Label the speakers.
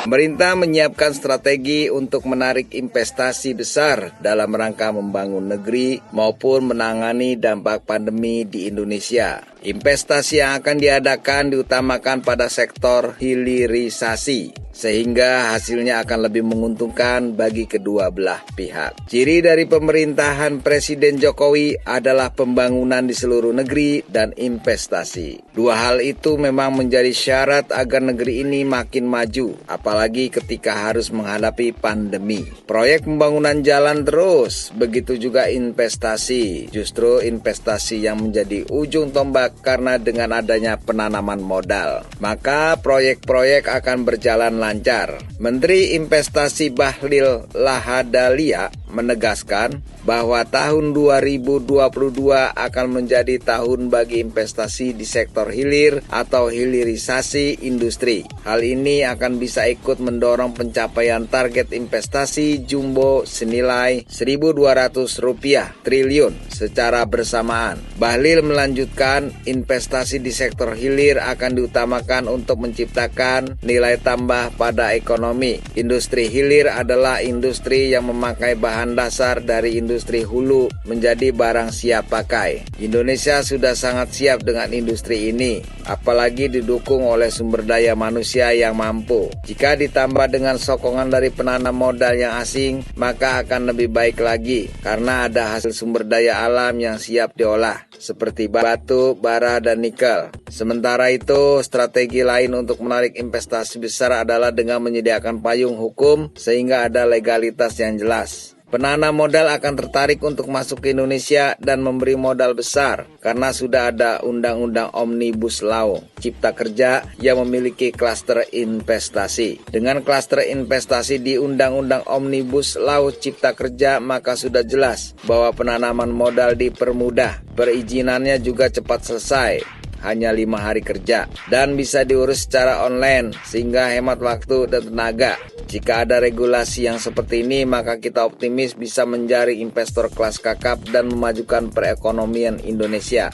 Speaker 1: Pemerintah menyiapkan strategi untuk menarik investasi besar dalam rangka membangun negeri maupun menangani dampak pandemi di Indonesia. Investasi yang akan diadakan diutamakan pada sektor hilirisasi, sehingga hasilnya akan lebih menguntungkan bagi kedua belah pihak. Ciri dari pemerintahan Presiden Jokowi adalah pembangunan di seluruh negeri dan investasi. Dua hal itu memang menjadi syarat agar negeri ini makin maju, apalagi ketika harus menghadapi pandemi. Proyek pembangunan jalan terus, begitu juga investasi. Justru investasi yang menjadi ujung tombak karena dengan adanya penanaman modal, maka proyek-proyek akan berjalan lancar. Menteri Investasi Bahlil Lahadalia menegaskan bahwa tahun 2022 akan menjadi tahun bagi investasi di sektor hilir atau hilirisasi industri. Hal ini akan bisa ikut mendorong pencapaian target investasi jumbo senilai Rp1.200 triliun secara bersamaan. Bahlil melanjutkan, investasi di sektor hilir akan diutamakan untuk menciptakan nilai tambah pada ekonomi. Industri hilir adalah industri yang memakai bahan dasar dari industri hulu menjadi barang siap pakai. Indonesia sudah sangat siap dengan industri ini, apalagi didukung oleh sumber daya manusia yang mampu. Jika ditambah dengan sokongan dari penanam modal yang asing, maka akan lebih baik lagi karena ada hasil sumber daya alam yang siap diolah, seperti batu, bara, dan nikel. Sementara itu, strategi lain untuk menarik investasi besar adalah dengan menyediakan payung hukum sehingga ada legalitas yang jelas. Penanam modal akan tertarik untuk masuk ke Indonesia dan memberi modal besar karena sudah ada Undang-Undang Omnibus Law Cipta Kerja yang memiliki klaster investasi. Dengan klaster investasi di Undang-Undang Omnibus Law Cipta Kerja, maka sudah jelas bahwa penanaman modal dipermudah. Perizinannya juga cepat selesai, hanya 5 hari kerja, dan bisa diurus secara online sehingga hemat waktu dan tenaga. Jika ada regulasi yang seperti ini, maka kita optimis bisa menjaring investor kelas kakap dan memajukan perekonomian Indonesia.